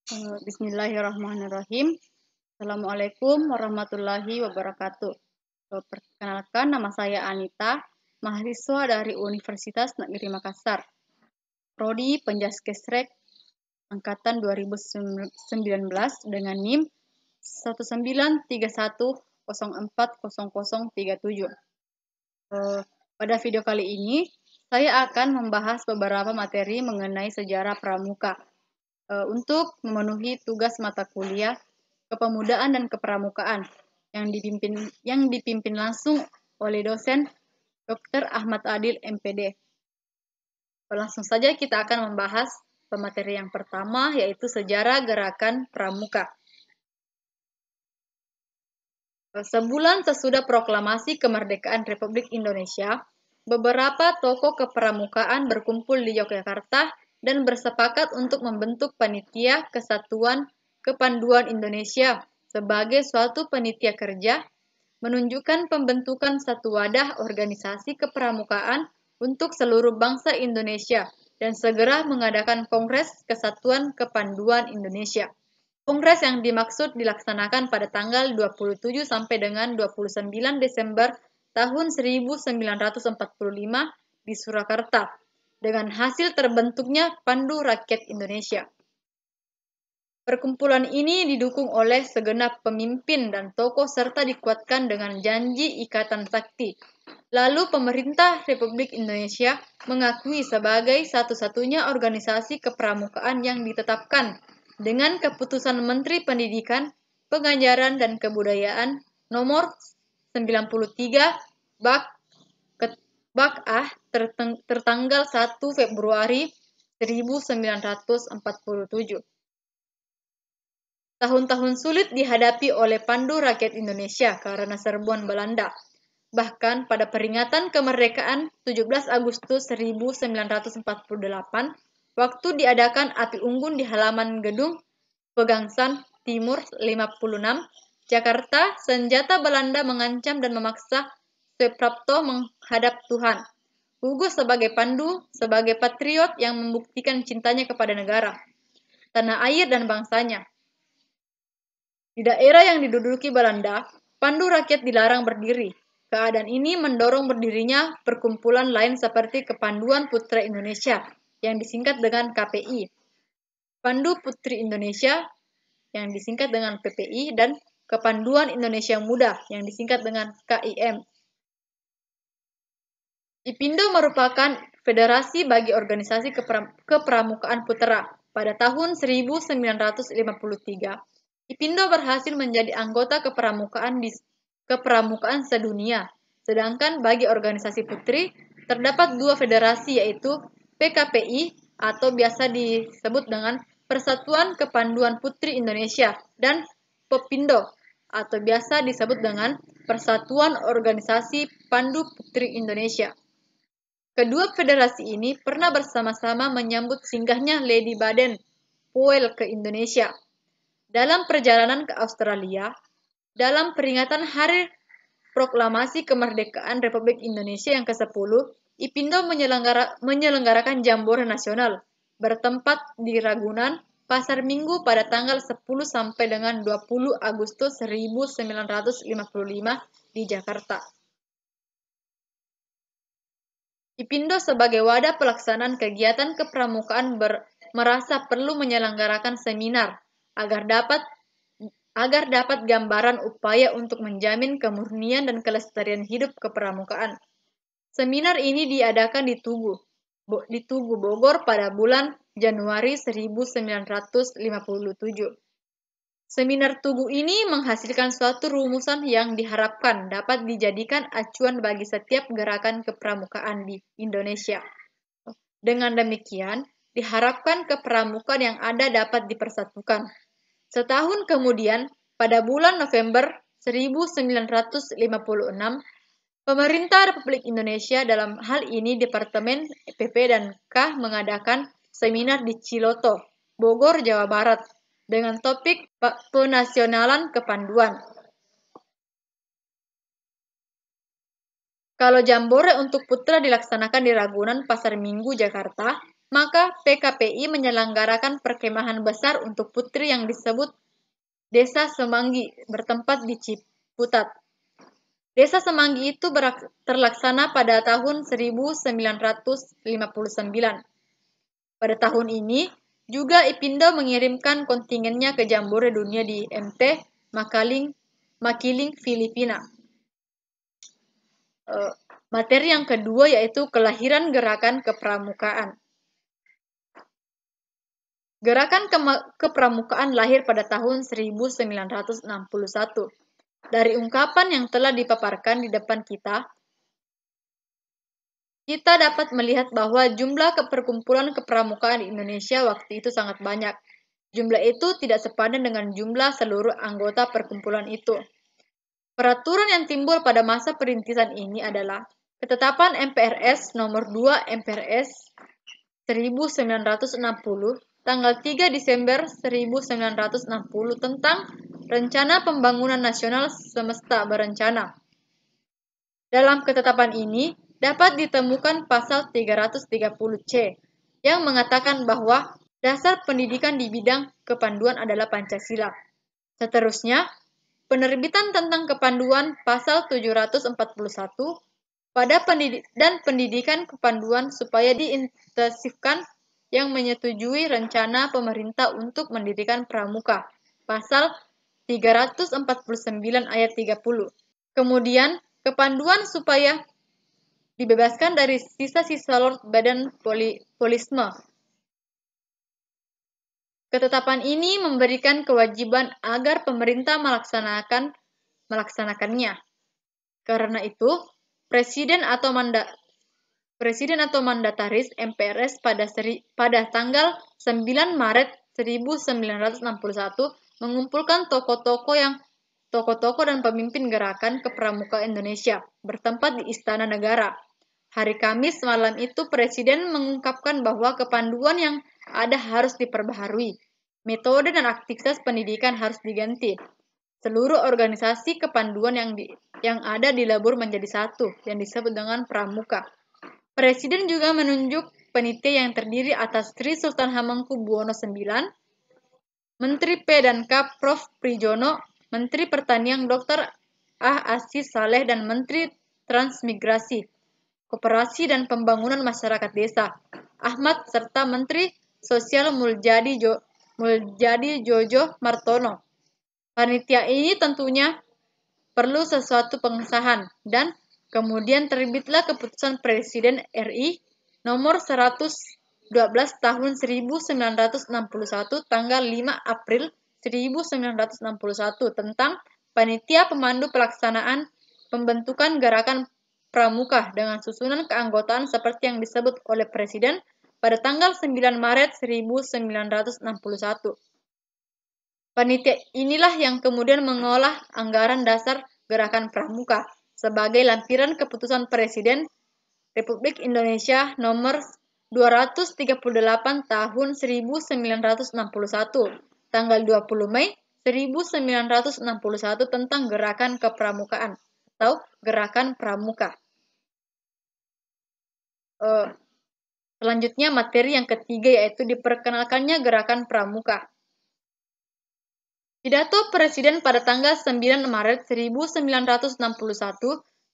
Bismillahirrahmanirrahim. Assalamualaikum warahmatullahi wabarakatuh. Perkenalkan, nama saya Anita, mahasiswa dari Universitas Negeri Makassar, Prodi Penjaskesrek Angkatan 2019 dengan NIM 19310404037. Pada video kali ini, saya akan membahas beberapa materi mengenai sejarah pramuka. Untuk memenuhi tugas mata kuliah Kepemudaan dan Kepramukaan yang dipimpin langsung oleh dosen Dr. Ahmad Adil MPD. Langsung saja kita akan membahas pemateri yang pertama, yaitu sejarah gerakan pramuka. Sebulan sesudah proklamasi kemerdekaan Republik Indonesia, beberapa tokoh kepramukaan berkumpul di Yogyakarta dan bersepakat untuk membentuk Panitia Kesatuan Kepanduan Indonesia sebagai suatu panitia kerja, menunjukkan pembentukan satu wadah organisasi kepramukaan untuk seluruh bangsa Indonesia dan segera mengadakan Kongres Kesatuan Kepanduan Indonesia. Kongres yang dimaksud dilaksanakan pada tanggal 27 sampai dengan 29 Desember tahun 1945 di Surakarta, dengan hasil terbentuknya Pandu Rakyat Indonesia. Perkumpulan ini didukung oleh segenap pemimpin dan tokoh serta dikuatkan dengan janji ikatan sakti. Lalu pemerintah Republik Indonesia mengakui sebagai satu-satunya organisasi kepramukaan yang ditetapkan dengan keputusan Menteri Pendidikan, Pengajaran dan Kebudayaan nomor 93 Bak-A tertanggal 1 Februari 1947. Tahun-tahun sulit dihadapi oleh Pandu Rakyat Indonesia karena serbuan Belanda. Bahkan pada peringatan kemerdekaan 17 Agustus 1948, waktu diadakan api unggun di halaman gedung Pegangsan Timur 56, Jakarta, senjata Belanda mengancam dan memaksa Suprapto menghadap Tuhan. Gugur sebagai pandu, sebagai patriot yang membuktikan cintanya kepada negara, tanah air dan bangsanya. Di daerah yang diduduki Belanda, Pandu Rakyat dilarang berdiri. Keadaan ini mendorong berdirinya perkumpulan lain seperti Kepanduan Putra Indonesia yang disingkat dengan KPI, Pandu Putri Indonesia yang disingkat dengan PPI, dan Kepanduan Indonesia Muda yang disingkat dengan KIM. IPINDO merupakan federasi bagi organisasi kepramukaan putra. Pada tahun 1953, IPINDO berhasil menjadi anggota kepramukaan sedunia. Sedangkan bagi organisasi putri, terdapat dua federasi, yaitu PKPI atau biasa disebut dengan Persatuan Kepanduan Putri Indonesia dan PEPINDO atau biasa disebut dengan Persatuan Organisasi Pandu Putri Indonesia. Kedua federasi ini pernah bersama-sama menyambut singgahnya Lady Baden-Powell ke Indonesia. Dalam perjalanan ke Australia, dalam peringatan Hari Proklamasi Kemerdekaan Republik Indonesia yang ke-10, IPINDO menyelenggarakan Jambore Nasional bertempat di Ragunan, Pasar Minggu pada tanggal 10 sampai dengan 20 Agustus 1955 di Jakarta. IPINDO sebagai wadah pelaksanaan kegiatan kepramukaan merasa perlu menyelenggarakan seminar agar dapat gambaran upaya untuk menjamin kemurnian dan kelestarian hidup kepramukaan. Seminar ini diadakan di Tugu, Bogor pada bulan Januari 1957. Seminar Tugu ini menghasilkan suatu rumusan yang diharapkan dapat dijadikan acuan bagi setiap gerakan kepramukaan di Indonesia. Dengan demikian, diharapkan kepramukaan yang ada dapat dipersatukan. Setahun kemudian, pada bulan November 1956, Pemerintah Republik Indonesia, dalam hal ini Departemen PP dan K, mengadakan seminar di Ciloto, Bogor, Jawa Barat, dengan topik penasionalan kepanduan. Kalau Jambore untuk putra dilaksanakan di Ragunan, Pasar Minggu, Jakarta, maka PKPI menyelenggarakan perkemahan besar untuk putri yang disebut Desa Semanggi bertempat di Ciputat. Desa Semanggi itu terlaksana pada tahun 1959. Pada tahun ini, juga Ipindo mengirimkan kontingennya ke Jambore Dunia di MT Makiling, Filipina. Materi yang kedua yaitu kelahiran gerakan kepramukaan. Gerakan kepramukaan lahir pada tahun 1961. Dari ungkapan yang telah dipaparkan di depan kita dapat melihat bahwa jumlah perkumpulan kepramukaan di Indonesia waktu itu sangat banyak. Jumlah itu tidak sepadan dengan jumlah seluruh anggota perkumpulan itu. Peraturan yang timbul pada masa perintisan ini adalah ketetapan MPRS nomor 2 MPRS 1960 tanggal 3 Desember 1960 tentang Rencana Pembangunan Nasional Semesta Berencana. Dalam ketetapan ini dapat ditemukan pasal 330C yang mengatakan bahwa dasar pendidikan di bidang kepanduan adalah Pancasila. Seterusnya, penerbitan tentang kepanduan pasal 741 pada pendidikan kepanduan supaya diintensifkan yang menyetujui rencana pemerintah untuk mendirikan pramuka, pasal 349 ayat 30. Kemudian, kepanduan supaya dibebaskan dari sisa-sisa Lord Baden Polisme. Ketetapan ini memberikan kewajiban agar pemerintah melaksanakannya. Karena itu, Presiden atau mandataris MPRS pada tanggal 9 Maret 1961 mengumpulkan tokoh-tokoh dan pemimpin gerakan kepramuka Indonesia bertempat di Istana Negara. Hari Kamis malam itu Presiden mengungkapkan bahwa kepanduan yang ada harus diperbaharui. Metode dan aktivitas pendidikan harus diganti. Seluruh organisasi kepanduan yang ada dilebur menjadi satu, yang disebut dengan pramuka. Presiden juga menunjuk panitia yang terdiri atas Sri Sultan Hamengkubuwono IX, Menteri P dan K Prof. Prijono, Menteri Pertanian Dr. Aziz Saleh dan Menteri Transmigrasi, Koperasi dan Pembangunan Masyarakat Desa, Ahmad serta Menteri Sosial Muljadi Jojo Martono. Panitia ini tentunya perlu sesuatu pengesahan dan kemudian terbitlah keputusan Presiden RI nomor 112 tahun 1961 tanggal 5 April 1961 tentang panitia pemandu pelaksanaan pembentukan gerakan pramuka dengan susunan keanggotaan seperti yang disebut oleh Presiden pada tanggal 9 Maret 1961. Panitia inilah yang kemudian mengolah anggaran dasar gerakan pramuka sebagai lampiran keputusan Presiden Republik Indonesia nomor 238 tahun 1961 tanggal 20 Mei 1961 tentang gerakan kepramukaan atau gerakan pramuka. Selanjutnya materi yang ketiga yaitu diperkenalkannya gerakan pramuka. Pidato Presiden pada tanggal 9 Maret 1961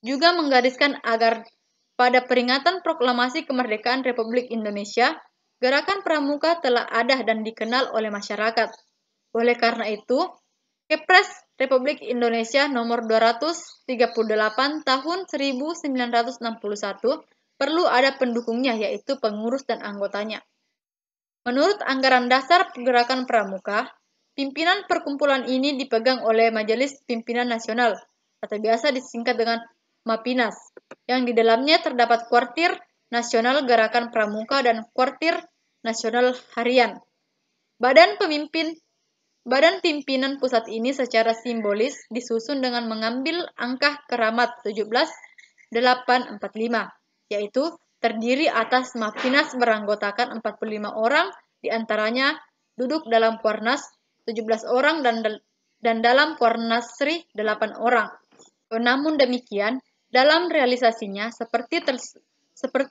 juga menggariskan agar pada peringatan proklamasi kemerdekaan Republik Indonesia, gerakan pramuka telah ada dan dikenal oleh masyarakat. Oleh karena itu, Kepres Republik Indonesia nomor 238 tahun 1961 perlu ada pendukungnya yaitu pengurus dan anggotanya. Menurut anggaran dasar gerakan pramuka, pimpinan perkumpulan ini dipegang oleh Majelis Pimpinan Nasional atau biasa disingkat dengan MAPINAS, yang di dalamnya terdapat Kuartir Nasional Gerakan Pramuka dan Kuartir Nasional Harian. Badan pimpinan pusat ini secara simbolis disusun dengan mengambil angka keramat 17845, yaitu terdiri atas MAPINAS beranggotakan 45 orang, diantaranya duduk dalam Kuarnas 17 orang dan dalam Kuarnasri 8 orang. Namun demikian, dalam realisasinya seperti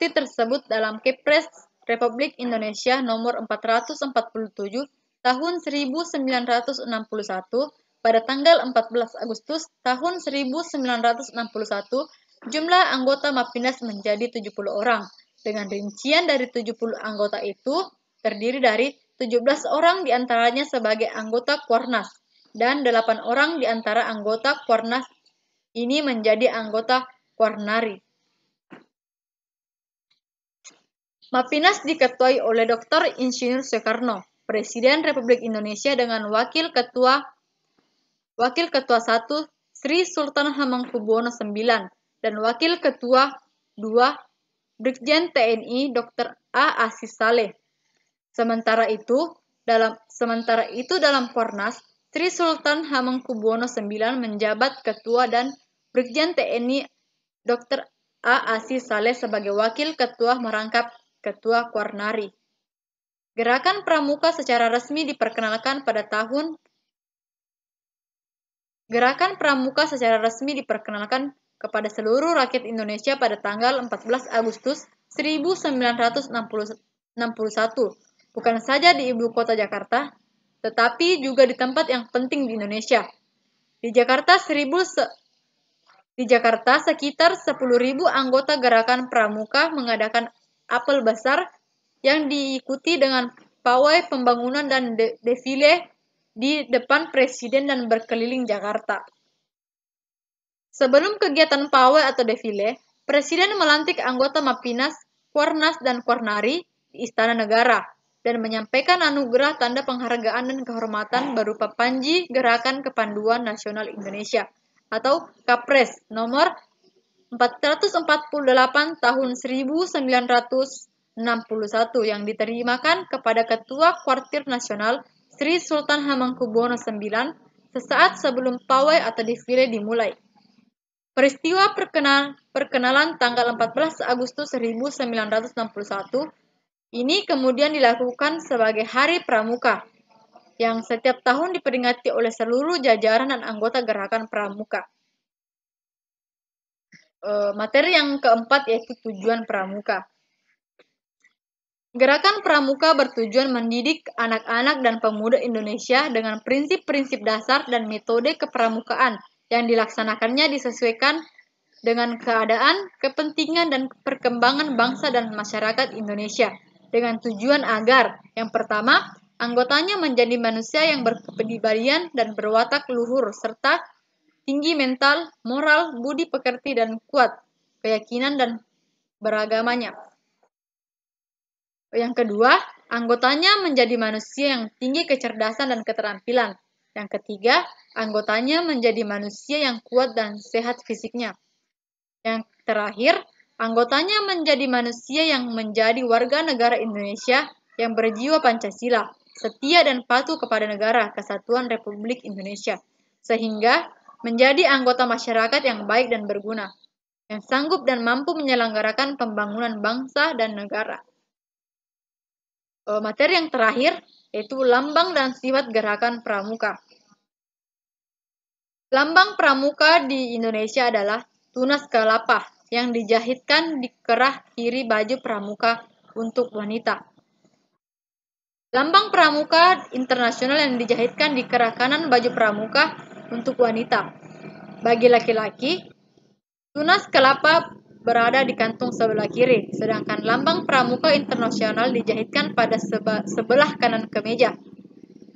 tersebut dalam Kepres Republik Indonesia nomor 447 tahun 1961 pada tanggal 14 Agustus tahun 1961, jumlah anggota Mappinas menjadi 70 orang. Dengan rincian dari 70 anggota itu, terdiri dari 17 orang diantaranya sebagai anggota Kuarnas, dan 8 orang di antara anggota Kuarnas ini menjadi anggota Kuarnari. Mappinas diketuai oleh Dr. Insinyur Soekarno, Presiden Republik Indonesia, dengan Wakil Ketua 1 Sri Sultan Hamengkubuwono IX dan Wakil Ketua 2 Brigjen TNI Dr. A. Aziz Saleh. Sementara itu dalam Kornas, Sri Sultan Hamengkubuwono IX menjabat Ketua dan Brigjen TNI Dr. A. Aziz Saleh sebagai Wakil Ketua merangkap Ketua Kuarnari. Gerakan Pramuka secara resmi diperkenalkan kepada seluruh rakyat Indonesia pada tanggal 14 Agustus 1961, bukan saja di ibu kota Jakarta, tetapi juga di tempat yang penting di Indonesia. Di Jakarta, sekitar 10.000 anggota Gerakan Pramuka mengadakan apel besar yang diikuti dengan pawai pembangunan dan defile di depan Presiden dan berkeliling Jakarta. Sebelum kegiatan pawai atau defile, Presiden melantik anggota Mappinas, Kuarnas, dan Kuarnari di Istana Negara dan menyampaikan anugerah tanda penghargaan dan kehormatan berupa Panji Gerakan Kepanduan Nasional Indonesia atau Kapres nomor 448 tahun 1961 yang diterimakan kepada Ketua Kuartir Nasional Sri Sultan Hamengkubuwono IX sesaat sebelum pawai atau defile dimulai. Peristiwa perkenalan tanggal 14 Agustus 1961 ini kemudian dilakukan sebagai Hari Pramuka, yang setiap tahun diperingati oleh seluruh jajaran dan anggota Gerakan Pramuka. Materi yang keempat yaitu tujuan Pramuka. Gerakan Pramuka bertujuan mendidik anak-anak dan pemuda Indonesia dengan prinsip-prinsip dasar dan metode kepramukaan yang dilaksanakannya disesuaikan dengan keadaan, kepentingan, dan perkembangan bangsa dan masyarakat Indonesia, dengan tujuan agar, yang pertama, anggotanya menjadi manusia yang berkepribadian dan berwatak luhur, serta tinggi mental, moral, budi pekerti, dan kuat keyakinan dan beragamanya. Yang kedua, anggotanya menjadi manusia yang tinggi kecerdasan dan keterampilan. Yang ketiga, anggotanya menjadi manusia yang kuat dan sehat fisiknya. Yang terakhir, anggotanya menjadi manusia yang menjadi warga negara Indonesia yang berjiwa Pancasila, setia dan patuh kepada negara Kesatuan Republik Indonesia, sehingga menjadi anggota masyarakat yang baik dan berguna, yang sanggup dan mampu menyelenggarakan pembangunan bangsa dan negara. Materi yang terakhir yaitu lambang dan sifat Gerakan Pramuka. Lambang Pramuka di Indonesia adalah tunas kelapa yang dijahitkan di kerah kiri baju pramuka untuk wanita. Lambang Pramuka internasional yang dijahitkan di kerah kanan baju pramuka untuk wanita. Bagi laki-laki, tunas kelapa berada di kantung sebelah kiri, sedangkan lambang Pramuka internasional dijahitkan pada sebelah kanan kemeja.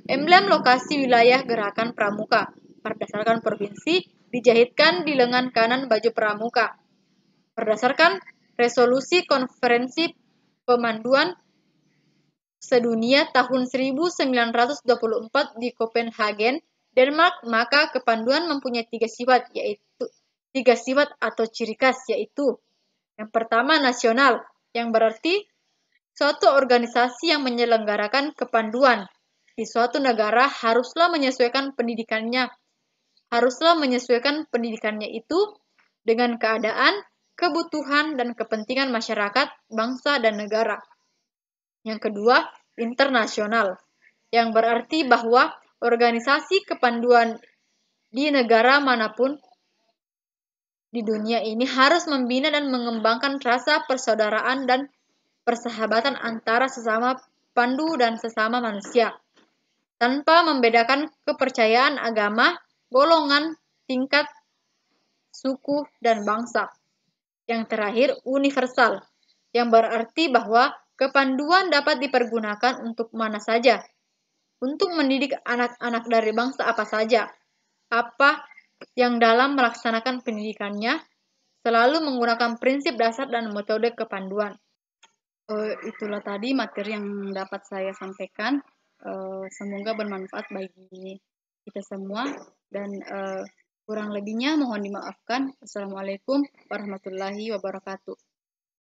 Emblem lokasi wilayah Gerakan Pramuka berdasarkan provinsi dijahitkan di lengan kanan baju pramuka. Berdasarkan resolusi Konferensi Pemanduan Sedunia tahun 1924 di Copenhagen, Denmark, maka kepanduan mempunyai tiga sifat atau ciri khas, yaitu yang pertama nasional, yang berarti suatu organisasi yang menyelenggarakan kepanduan di suatu negara haruslah menyesuaikan pendidikannya itu dengan keadaan, kebutuhan, dan kepentingan masyarakat, bangsa, dan negara. Yang kedua, internasional, yang berarti bahwa organisasi kepanduan di negara manapun di dunia ini harus membina dan mengembangkan rasa persaudaraan dan persahabatan antara sesama pandu dan sesama manusia, tanpa membedakan kepercayaan agama, golongan, tingkat, suku, dan bangsa. Yang terakhir, universal, yang berarti bahwa kepanduan dapat dipergunakan untuk mana saja, untuk mendidik anak-anak dari bangsa apa saja, apa yang dalam melaksanakan pendidikannya selalu menggunakan prinsip dasar dan metode kepanduan. Itulah tadi materi yang dapat saya sampaikan. Semoga bermanfaat bagi kita semua dan kurang lebihnya mohon dimaafkan. Assalamualaikum warahmatullahi wabarakatuh.